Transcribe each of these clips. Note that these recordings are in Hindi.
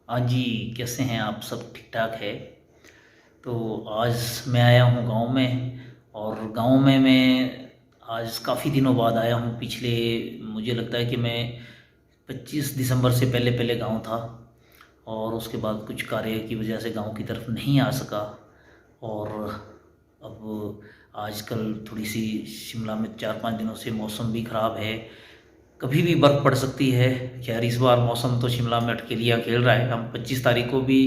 हाँ जी, कैसे हैं आप? सब ठीक ठाक है। तो आज मैं आया हूँ गांव में। और गांव में मैं आज काफ़ी दिनों बाद आया हूँ। पिछले मुझे लगता है कि मैं 25 दिसंबर से पहले पहले गांव था। और उसके बाद कुछ कार्य की वजह से गांव की तरफ नहीं आ सका। और अब आजकल थोड़ी सी शिमला में 4-5 दिनों से मौसम भी ख़राब है। कभी भी बर्फ़ पड़ सकती है। खैर इस बार मौसम तो शिमला में अटकेलियाँ खेल रहा है। हम 25 तारीख को भी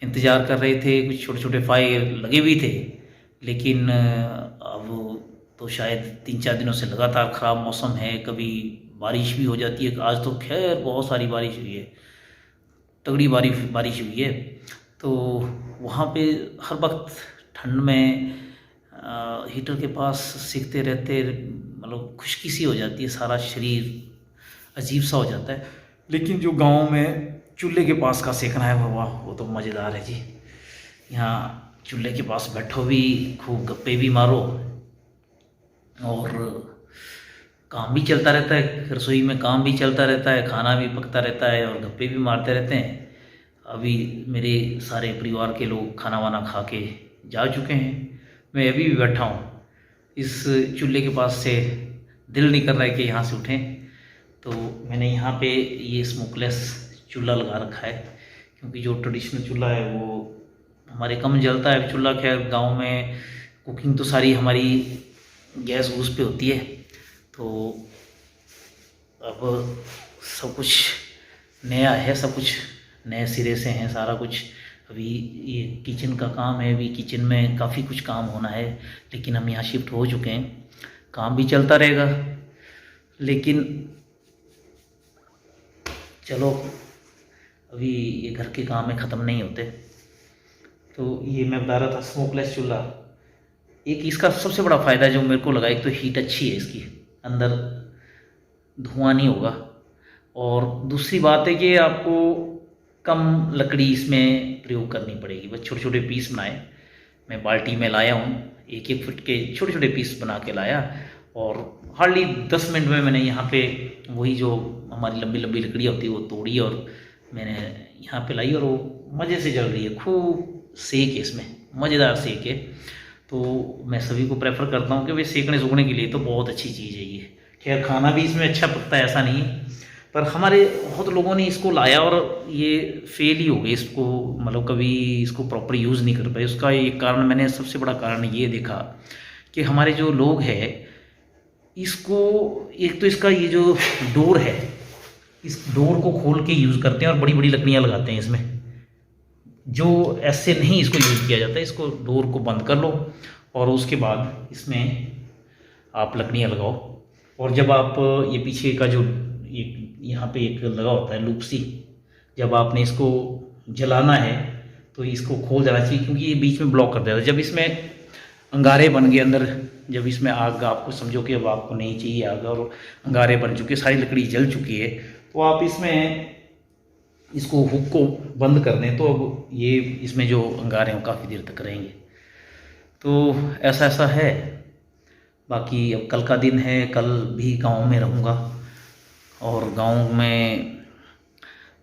इंतज़ार कर रहे थे, कुछ छोटे छोटे फायर लगे भी थे। लेकिन अब तो शायद 3-4 दिनों से लगातार ख़राब मौसम है। कभी बारिश भी हो जाती है। आज तो खैर बहुत सारी बारिश हुई है, तगड़ी बारिश बारिश हुई है। तो वहाँ पे हर वक्त ठंड में हीटर के पास सेकते रहते, मतलब खुश्की सी हो जाती है, सारा शरीर अजीब सा हो जाता है। लेकिन जो गांव में चूल्हे के पास का सेकना है वो, वाह, वो तो मज़ेदार है जी। यहाँ चूल्हे के पास बैठो भी, खूब गप्पे भी मारो, और काम भी चलता रहता है। रसोई में काम भी चलता रहता है, खाना भी पकता रहता है और गप्पे भी मारते रहते हैं। अभी मेरे सारे परिवार के लोग खाना वाना खा के जा चुके हैं। मैं अभी भी बैठा हूँ इस चूल्हे के पास से। दिल नहीं कर रहा है कि यहाँ से उठें। तो मैंने यहाँ पे ये स्मोकलेस चूल्हा लगा रखा है, क्योंकि जो ट्रेडिशनल चूल्हा है वो हमारे कम जलता है। चूल्हा खैर गांव में कुकिंग तो सारी हमारी गैस वूस पे होती है। तो अब सब कुछ नया है, सब कुछ नए सिरे से हैं सारा कुछ। अभी ये किचन का काम है, अभी किचन में काफ़ी कुछ काम होना है। लेकिन हम यहाँ शिफ्ट हो चुके हैं, काम भी चलता रहेगा। लेकिन चलो, अभी ये घर के काम में ख़त्म नहीं होते। तो ये मैं बता रहा था स्मोकलेस चूल्हा। एक इसका सबसे बड़ा फ़ायदा जो मेरे को लगा, एक तो हीट अच्छी है इसकी, अंदर धुआं नहीं होगा। और दूसरी बात है कि आपको कम लकड़ी इसमें प्रयोग करनी पड़ेगी। बस छोटे छोटे पीस बनाए, मैं बाल्टी में लाया हूँ, 1-1 फुट के छोटे छोटे पीस बना के लाया। और हार्डली 10 मिनट में मैंने यहाँ पे वही जो हमारी लंबी लंबी लकड़ी होती है वो तोड़ी, और मैंने यहाँ पे लाई, और वो मज़े से जल रही है। खूब सेक है इसमें, मज़ेदार सेक है। तो मैं सभी को प्रेफर करता हूँ कि भाई सेकने सूखने के लिए तो बहुत अच्छी चीज़ है ये। खैर खाना भी इसमें अच्छा पकता है, ऐसा नहीं है। पर हमारे बहुत लोगों ने इसको लाया और ये फेल ही हो गए इसको, मतलब कभी इसको प्रॉपर यूज़ नहीं कर पाए। उसका एक कारण, मैंने सबसे बड़ा कारण ये देखा कि हमारे जो लोग हैं इसको, एक तो इसका ये जो डोर है, इस डोर को खोल के यूज़ करते हैं और बड़ी बड़ी लकड़ियाँ लगाते हैं इसमें, जो ऐसे नहीं इसको यूज़ किया जाता है। इसको डोर को बंद कर लो और उसके बाद इसमें आप लकड़ियाँ लगाओ। और जब आप ये पीछे का जो एक यहाँ पे एक लगा होता है लूपसी, जब आपने इसको जलाना है तो इसको खोल देना चाहिए, क्योंकि ये बीच में ब्लॉक कर देता है। जब इसमें अंगारे बन गए अंदर, जब इसमें आग, आपको समझो कि अब आपको नहीं चाहिए आग और अंगारे बन चुके, सारी लकड़ी जल चुकी है, तो आप इसमें इसको हुक को बंद कर दें तो अब ये इसमें जो अंगारे हैं वो काफ़ी देर तक रहेंगे। तो ऐसा ऐसा है। बाकी अब कल का दिन है, कल भी गांव में रहूँगा। और गांव में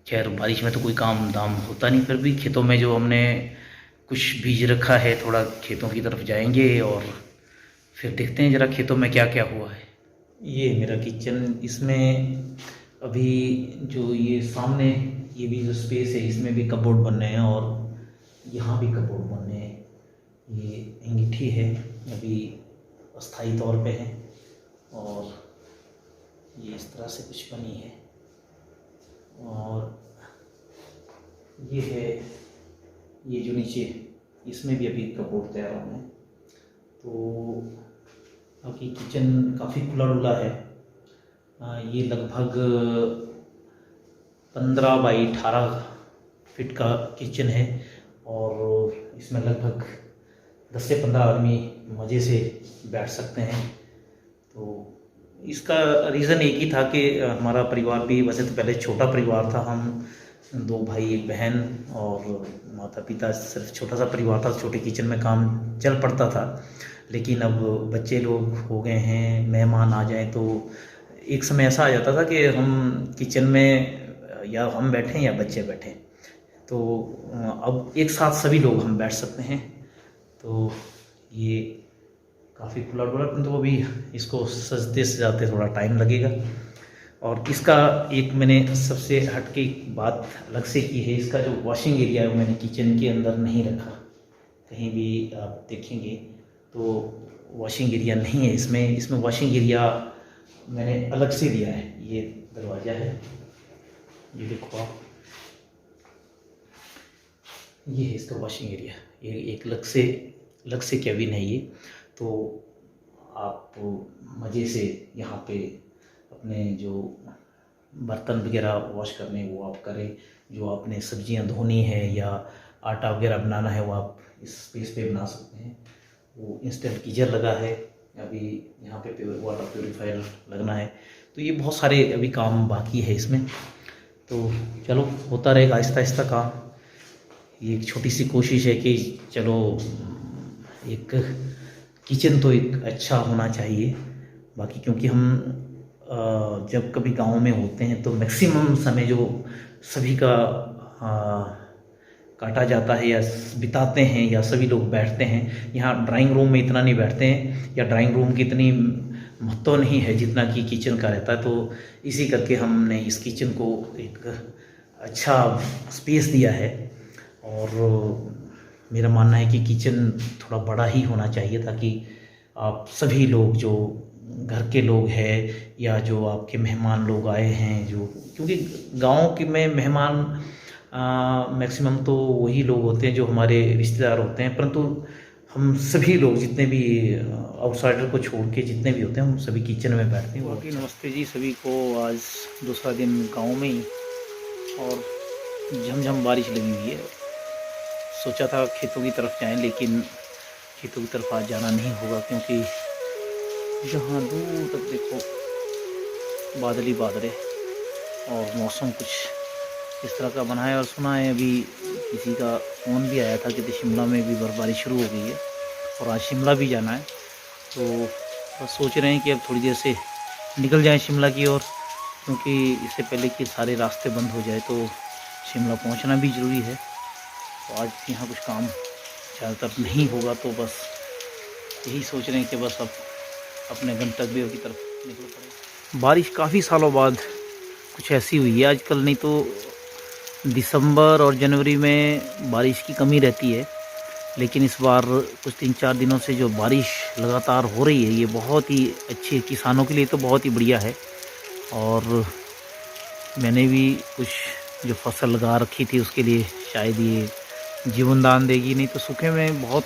खैर बारिश में तो कोई काम धाम होता नहीं, फिर भी खेतों में जो हमने कुछ बीज रखा है, थोड़ा खेतों की तरफ जाएंगे और फिर देखते हैं ज़रा खेतों में क्या क्या हुआ है। ये मेरा किचन, इसमें अभी जो ये सामने ये भी जो स्पेस है इसमें भी कपबोर्ड बनने हैं, और यहाँ भी कपबोर्ड बनने हैं। ये अंगीठी है, अभी अस्थाई तौर पे है, और ये इस तरह से कुछ बनी है। और ये है, ये जो नीचे इसमें भी अभी कपबोर्ड तैयार होने हैं। तो बाकी किचन काफ़ी खुला डुला है। ये लगभग 15 बाई 18 फीट का किचन है, और इसमें लगभग 10 से 15 आदमी मज़े से बैठ सकते हैं। तो इसका रीज़न एक ही था कि हमारा परिवार भी वैसे तो पहले छोटा परिवार था, हम 2 भाई 1 बहन और माता पिता, सिर्फ छोटा सा परिवार था, छोटे किचन में काम चल पड़ता था। लेकिन अब बच्चे लोग हो गए हैं, मेहमान आ जाएं तो एक समय ऐसा आ जाता था कि हम किचन में या हम बैठें या बच्चे बैठें, तो अब एक साथ सभी लोग हम बैठ सकते हैं। तो ये काफ़ी खुला डुला, परंतु अभी इसको सजते सजाते थोड़ा टाइम लगेगा। और इसका एक मैंने सबसे हटके बात अलग से की है, इसका जो वॉशिंग एरिया है वो मैंने किचन के अंदर नहीं रखा। कहीं भी आप देखेंगे तो वॉशिंग एरिया नहीं है इसमें वॉशिंग एरिया मैंने अलग से दिया है। ये दरवाज़ा है, ये देखो आप, ये है इसका वॉशिंग एरिया। ये एक अलग से कैबिन है ये। तो आप मज़े से यहाँ पे अपने जो बर्तन वगैरह वॉश करने वो आप करें, जो आपने सब्जियां धोनी है या आटा वगैरह बनाना है वो आप इस स्पेस पे बना सकते हैं। वो इंस्टेंट गीजर लगा है, अभी यहाँ पे वाटर प्योरीफायर लगना है। तो ये बहुत सारे अभी काम बाकी है इसमें। तो चलो होता रहेगा आहिस्ता आहिस्ता काम। ये एक छोटी सी कोशिश है कि चलो एक किचन तो एक अच्छा होना चाहिए। बाकी क्योंकि हम जब कभी गांव में होते हैं तो मैक्सिमम समय जो सभी का काटा जाता है या बिताते हैं या सभी लोग बैठते हैं, यहाँ ड्राइंग रूम में इतना नहीं बैठते हैं या ड्राइंग रूम की इतनी महत्व नहीं है जितना कि किचन का रहता है। तो इसी करके हमने इस किचन को एक अच्छा स्पेस दिया है। और मेरा मानना है कि किचन थोड़ा बड़ा ही होना चाहिए ताकि आप सभी लोग जो घर के लोग हैं या जो आपके मेहमान लोग आए हैं, जो क्योंकि गाँव के में मेहमान मैक्सिमम तो वही लोग होते हैं जो हमारे रिश्तेदार होते हैं, परंतु हम सभी लोग जितने भी आउटसाइडर को छोड़ के जितने भी होते हैं हम सभी किचन में बैठते हैं। बाकी नमस्ते जी सभी को। आज दूसरा दिन गांव में ही और झमझम बारिश लगी हुई है। सोचा था खेतों की तरफ जाएं, लेकिन खेतों की तरफ आज जाना नहीं होगा क्योंकि जहाँ दूर तक देखो बादल ही बादल है और मौसम कुछ इस तरह का बना है। और सुना है अभी किसी का फ़ोन भी आया था कि शिमला में भी बर्फबारी शुरू हो गई है और आज शिमला भी जाना है। तो बस सोच रहे हैं कि अब थोड़ी देर से निकल जाएं शिमला की ओर, क्योंकि इससे पहले कि सारे रास्ते बंद हो जाए तो शिमला पहुंचना भी ज़रूरी है। तो आज यहाँ कुछ काम ज़्यादातर नहीं होगा, तो बस यही सोच रहे हैं कि बस अब अपने गंतव्य की तरफ निकल पड़े। बारिश काफ़ी सालों बाद कुछ ऐसी हुई है आजकल, नहीं तो दिसंबर और जनवरी में बारिश की कमी रहती है, लेकिन इस बार कुछ 3-4 दिनों से जो बारिश लगातार हो रही है ये बहुत ही अच्छी है। किसानों के लिए तो बहुत ही बढ़िया है। और मैंने भी कुछ जो फसल लगा रखी थी उसके लिए शायद ये जीवन दान देगी, नहीं तो सूखे में बहुत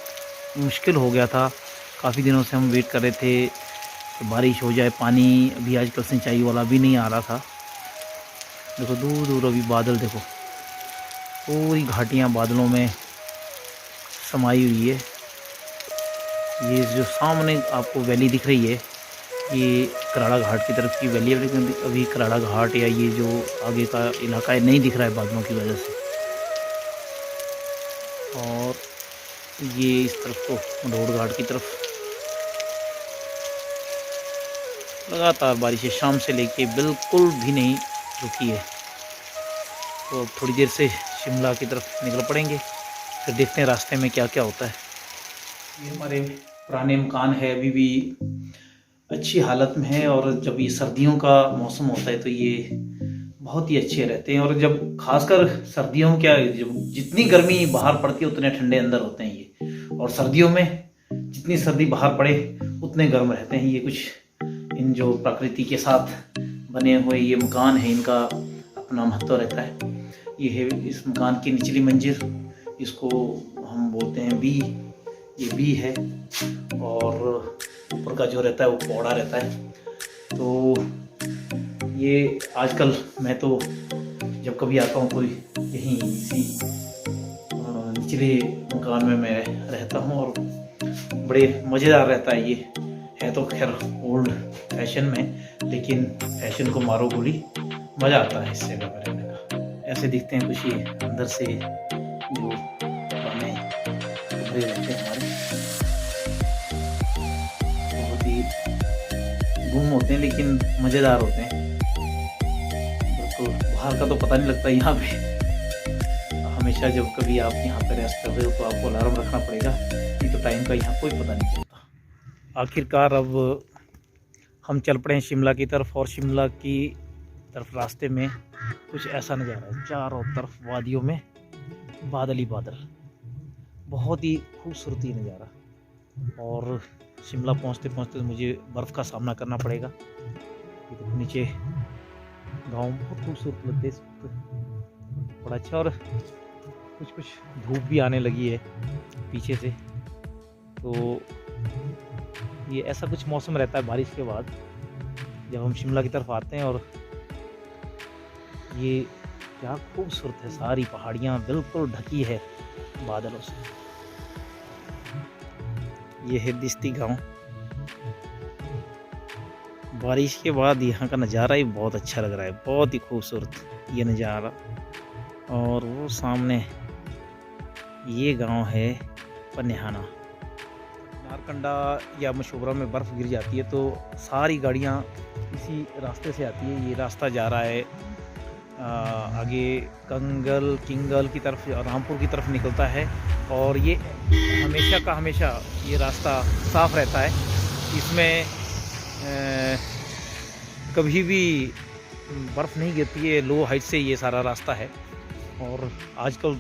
मुश्किल हो गया था। काफ़ी दिनों से हम वेट कर रहे थे कि बारिश हो जाए। पानी अभी आजकल सिंचाई वाला भी नहीं आ रहा था। देखो दूर दूर अभी बादल देखो, पूरी घाटियाँ बादलों में समाई हुई है। ये जो सामने आपको वैली दिख रही है ये कराड़ा घाट की तरफ की वैली है, लेकिन अभी कराड़ा घाट या ये जो आगे का इलाका है नहीं दिख रहा है बादलों की वजह से। और ये इस तरफ को मढ़ोड़ घाट की तरफ लगातार बारिश है, शाम से लेके बिल्कुल भी नहीं रुकी है। तो अब थोड़ी देर से शिमला की तरफ निकल पड़ेंगे, फिर देखते हैं रास्ते में क्या क्या होता है। ये हमारे पुराने मकान है, अभी भी अच्छी हालत में है। और जब ये सर्दियों का मौसम होता है तो ये बहुत ही अच्छे रहते हैं। और जब खासकर सर्दियों में क्या, जब जितनी गर्मी बाहर पड़ती है उतने ठंडे अंदर होते हैं ये, और सर्दियों में जितनी सर्दी बाहर पड़े उतने गर्म रहते हैं। ये कुछ इन जो प्रकृति के साथ बने हुए ये मकान है, इनका अपना महत्व रहता है। ये है इस मकान की निचली मंजिल, इसको हम बोलते हैं बी, ये बी है। और ऊपर का जो रहता है वो पौड़ा रहता है। तो ये आजकल मैं तो जब कभी आता हूँ तो यहीं इसी निचले मकान में मैं रहता हूँ और बड़े मज़ेदार रहता है। ये है तो खैर ओल्ड फैशन में, लेकिन फैशन को मारो गोली, मज़ा आता है इससे रहने का। ऐसे दिखते हैं कुछ ये अंदर से जो पुराने कपड़े रहते हैं हमारे, बहुत ही गुम होते हैं लेकिन मज़ेदार होते हैं। तो बाहर का तो पता नहीं लगता। यहाँ पे हम हमेशा जब कभी आप यहाँ पर रेस्ट कर रहे हो तो आपको अलार्म रखना पड़ेगा, नहीं तो टाइम का यहाँ कोई पता नहीं चलता। आखिरकार अब हम चल पड़े हैं शिमला की तरफ, और शिमला की तरफ रास्ते में कुछ ऐसा नज़ारा है, चारों तरफ वादियों में बादल ही बादल, बहुत ही खूबसूरती नज़ारा। और शिमला पहुँचते पहुँचते मुझे बर्फ़ का सामना करना पड़ेगा। ये तो नीचे गांव बहुत खूबसूरत लगते हैं, बड़ा अच्छा। और कुछ कुछ धूप भी आने लगी है पीछे से, तो ये ऐसा कुछ मौसम रहता है बारिश के बाद जब हम शिमला की तरफ आते हैं। और ये क्या खूबसूरत है, सारी पहाड़ियाँ बिल्कुल ढकी है बादलों से। ये है दिस्ती गांव। बारिश के बाद यहाँ का नज़ारा ही बहुत अच्छा लग रहा है, बहुत ही खूबसूरत ये नज़ारा। और वो सामने ये गांव है पन्याहाना। नारकंडा या मशोबरा में बर्फ़ गिर जाती है तो सारी गाड़ियाँ इसी रास्ते से आती है। ये रास्ता जा रहा है आगे किंगल की तरफ, रामपुर की तरफ निकलता है। और ये हमेशा का हमेशा ये रास्ता साफ़ रहता है, इसमें कभी भी बर्फ़ नहीं गिरती है। लो हाइट से ये सारा रास्ता है। और आजकल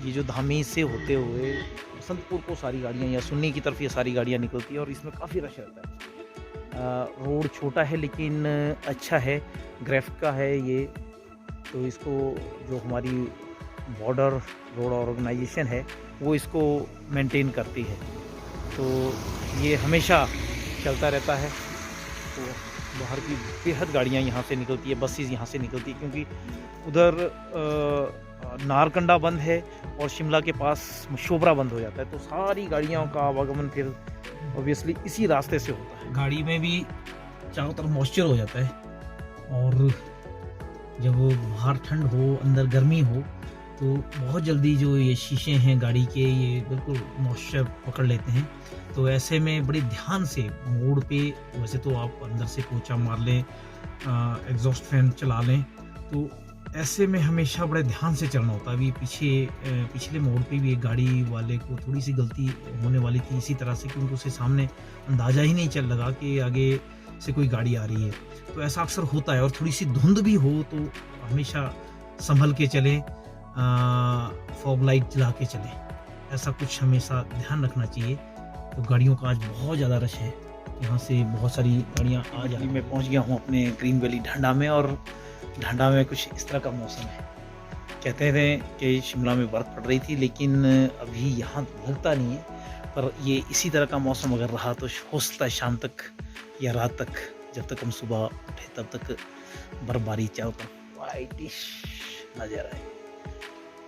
ये जो धामी से होते हुए बसंतपुर को सारी गाड़ियाँ, या सुन्नी की तरफ ये सारी गाड़ियाँ निकलती है, और इसमें काफ़ी रश रहता है। रोड छोटा है लेकिन अच्छा है, ग्रेफ का है ये। तो इसको जो हमारी बॉर्डर रोड ऑर्गेनाइजेशन है वो इसको मेंटेन करती है, तो ये हमेशा चलता रहता है। तो बाहर की बेहद गाड़ियाँ यहाँ से निकलती है, बसेस यहाँ से निकलती है, क्योंकि उधर नारकंडा बंद है और शिमला के पास मशोबरा बंद हो जाता है, तो सारी गाड़ियों का आवागमन फिर ऑब्वियसली इसी रास्ते से होता है। गाड़ी में भी चारों तरफ मॉइस्चर हो जाता है, और जब बाहर ठंड हो अंदर गर्मी हो तो बहुत जल्दी जो ये शीशे हैं गाड़ी के ये बिल्कुल मॉइस्चर पकड़ लेते हैं। तो ऐसे में बड़े ध्यान से मोड़ पे, वैसे तो आप अंदर से पोछा मार लें, एग्जॉस्ट फैन चला लें, तो ऐसे में हमेशा बड़े ध्यान से चलना होता है। अभी पिछले मोड़ पे भी एक गाड़ी वाले को थोड़ी सी गलती होने वाली थी इसी तरह से, क्योंकि उसे सामने अंदाज़ा ही नहीं चल लगा कि आगे से कोई गाड़ी आ रही है। तो ऐसा अक्सर होता है। और थोड़ी सी धुंध भी हो तो हमेशा संभल के चलें, फॉग लाइट जला के चलें, ऐसा कुछ हमेशा ध्यान रखना चाहिए। तो गाड़ियों का आज बहुत ज़्यादा रश है, यहाँ से बहुत सारी गाड़ियाँ आ जा रही। मैं पहुँच गया हूँ अपने ग्रीन वैली ढांडा में, और ढांडा में कुछ इस तरह का मौसम है। कहते थे कि शिमला में बर्फ़ पड़ रही थी, लेकिन अभी यहाँ लगता नहीं है। पर ये इसी तरह का मौसम अगर रहा तो हो सकता है शाम तक या रात तक, जब तक हम सुबह उठे तब तक बर्फबारी चारों तरफ वाइटिश नज़र आए।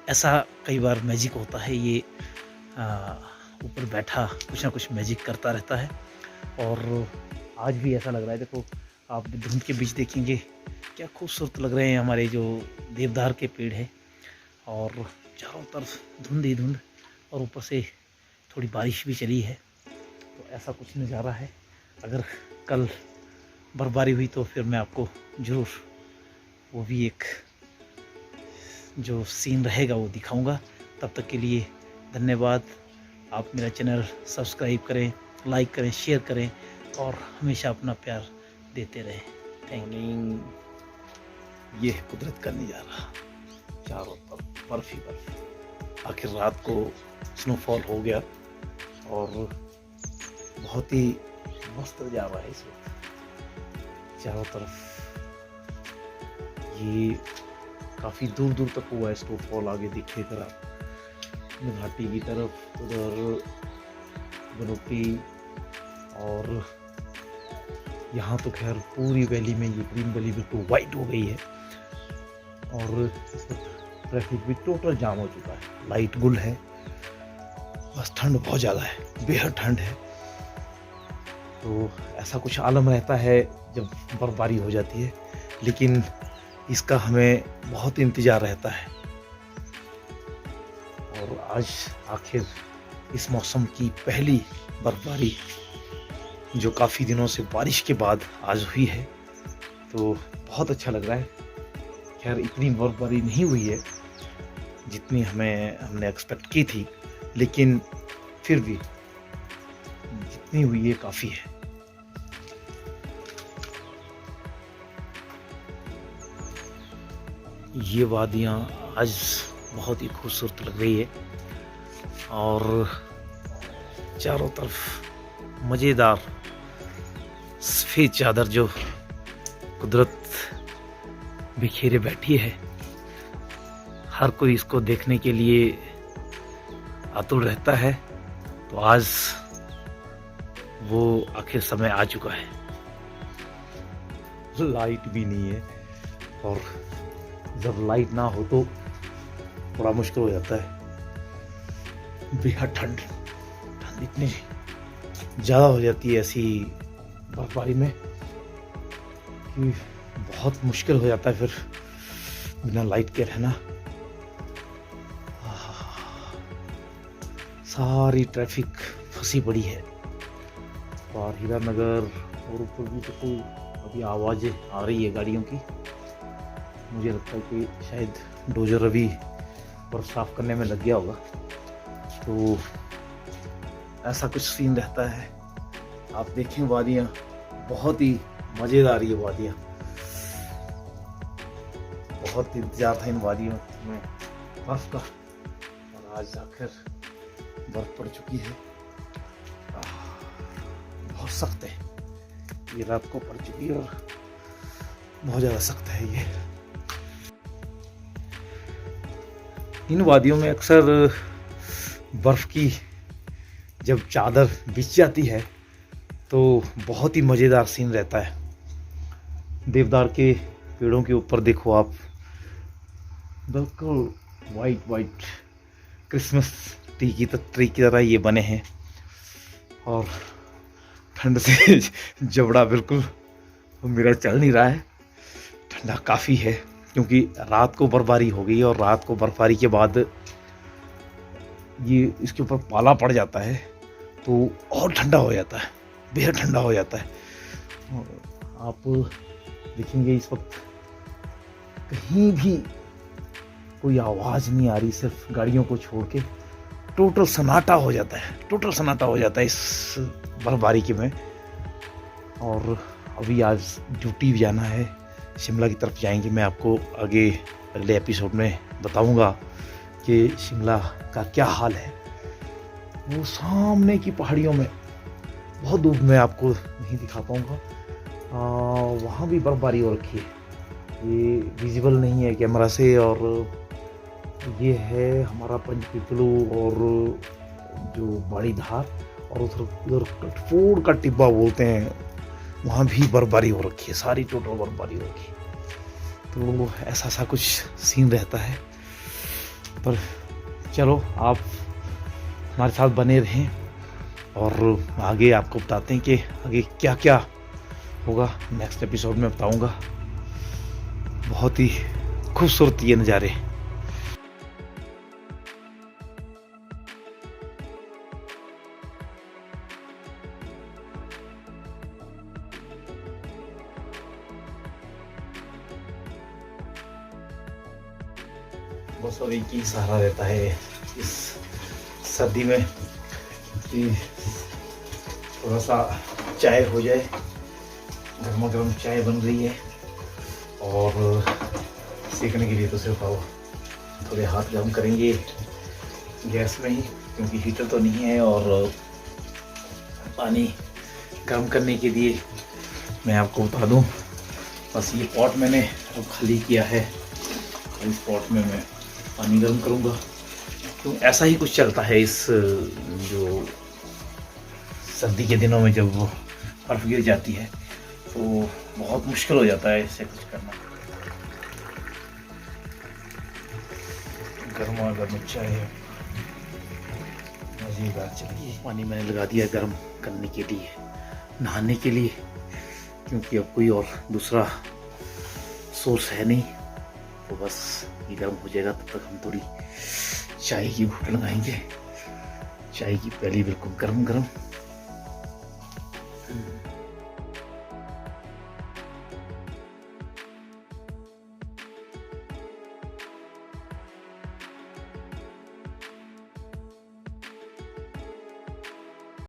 ऐसा कई बार मैजिक होता है, ये ऊपर बैठा कुछ ना कुछ मैजिक करता रहता है। और आज भी ऐसा लग रहा है। देखो आप धुंध के बीच देखेंगे क्या खूबसूरत लग रहे हैं हमारे जो देवदार के पेड़ है, और चारों तरफ धुंध ही धुंध, और ऊपर से थोड़ी बारिश भी चली है। तो ऐसा कुछ नज़ारा है। अगर कल बर्फबारी हुई तो फिर मैं आपको ज़रूर वो भी एक जो सीन रहेगा वो दिखाऊंगा। तब तक के लिए धन्यवाद। आप मेरा चैनल सब्सक्राइब करें, लाइक करें, शेयर करें, और हमेशा अपना प्यार देते रहें। Thank you. ये है कुदरत का नज़ारा, चारों तरफ बर्फ ही बर्फ। आखिर रात को स्नोफॉल हो गया, और बहुत ही मस्त नज़ारा है इस वक्त। चारों तरफ ये काफ़ी दूर दूर तक हुआ है स्नोफॉल। आगे दिखेगा घाटी की तरफ, उधर बनोटी, और यहाँ तो खैर पूरी वैली में ये ग्रीन वैली बिल्कुल वाइट हो गई है। और इस वक्त ट्रैफिक भी टोटल जाम हो चुका है, लाइट गुल है। बस ठंड बहुत ज़्यादा है, बेहद ठंड है। तो ऐसा कुछ आलम रहता है जब बर्फबारी हो जाती है, लेकिन इसका हमें बहुत इंतज़ार रहता है। और आज आखिर इस मौसम की पहली बर्फबारी जो काफ़ी दिनों से बारिश के बाद आज हुई है, तो बहुत अच्छा लग रहा है। खैर इतनी बर्फबारी नहीं हुई है, जितनी हमने एक्सपेक्ट की थी, लेकिन फिर भी जितनी हुई है काफ़ी है। ये वादियाँ आज बहुत ही खूबसूरत लग रही है और चारों तरफ मज़ेदार सफ़ेद चादर जो कुदरत बिखेरे बैठी है। हर कोई इसको देखने के लिए आतुर रहता है। तो आज वो आखिर समय आ चुका है। लाइट भी नहीं है और जब लाइट ना हो तो बड़ा मुश्किल हो जाता है। बेहद ठंड इतनी ज़्यादा हो जाती है ऐसी बर्फबारी में कि बहुत मुश्किल हो जाता है फिर बिना लाइट के रहना। सारी ट्रैफिक फंसी पड़ी है और हीरानगर और ऊपर भी तो कोई अभी आवाज़ें आ रही है गाड़ियों की। मुझे लगता है कि शायद डोजर अभी बर्फ साफ करने में लग गया होगा। तो ऐसा कुछ सीन रहता है। आप देखें वादियाँ बहुत ही मज़ेदार ये वादियाँ, बहुत इंतजार था इन वादियों में बर्फ का और आज आखिर बर्फ पड़ चुकी है। बहुत सख्त है ये, रात को पड़ चुकी है और बहुत ज़्यादा सख्त है ये। इन वादियों में अक्सर बर्फ की जब चादर बिछ जाती है तो बहुत ही मज़ेदार सीन रहता है। देवदार के पेड़ों के ऊपर देखो आप, बिल्कुल वाइट क्रिसमस ट्री की तरह ये बने हैं और ठंड से जबड़ा बिल्कुल मेरा चल नहीं रहा है। ठंडा काफ़ी है क्योंकि रात को बर्फबारी हो गई और रात को बर्फबारी के बाद ये इसके ऊपर पाला पड़ जाता है तो और ठंडा हो जाता है, बेहद ठंडा हो जाता है। आप देखेंगे इस वक्त कहीं भी कोई आवाज़ नहीं आ रही, सिर्फ गाड़ियों को छोड़ के टोटल सन्नाटा हो जाता है, टोटल सन्नाटा हो जाता है इस बर्फबारी के में। और अभी आज ड्यूटी भी जाना है, शिमला की तरफ जाएंगे। मैं आपको आगे अगले एपिसोड में बताऊंगा कि शिमला का क्या हाल है। वो सामने की पहाड़ियों में बहुत दूर में आपको नहीं दिखा पाऊंगा, वहाँ भी बर्फबारी हो रखी है। ये विजिबल नहीं है कैमरा से और ये है हमारा पंचपिपलू और जो बाड़ी धार और उधर कटफोड़ का टिब्बा बोलते हैं, वहाँ भी बर्फबारी हो रखी है, सारी टोटल बर्फबारी हो रखी है। तो ऐसा कुछ सीन रहता है। पर चलो आप हमारे साथ बने रहें और आगे आपको बताते हैं कि आगे क्या क्या होगा। नेक्स्ट एपिसोड में बताऊंगा। बहुत ही खूबसूरत ये नज़ारे। बस अभी की सहारा रहता है इस सर्दी में कि थोड़ा सा चाय हो जाए। गर्मा गर्म चाय बन रही है और सेकने के लिए तो सिर्फ आओ थोड़े हाथ गर्म करेंगे गैस में ही, क्योंकि हीटर तो नहीं है। और पानी गर्म करने के लिए मैं आपको बता दूं, बस ये पॉट मैंने अब खाली किया है, इस पॉट में मैं पानी गर्म करूंगा। तो ऐसा ही कुछ चलता है इस जो सर्दी के दिनों में जब बर्फ गिर जाती है तो बहुत मुश्किल हो जाता है इससे कुछ करना। गर्मा गर्म चाय मज़ेदार। चलिए पानी मैंने लगा दिया गर्म करने के लिए, नहाने के लिए, क्योंकि अब कोई और दूसरा सोर्स है नहीं। तो बस ये गर्म हो जाएगा, तब तक हम थोड़ी चाय की घूंट लगाएंगे। चाय की प्याली बिल्कुल गर्म गर्म।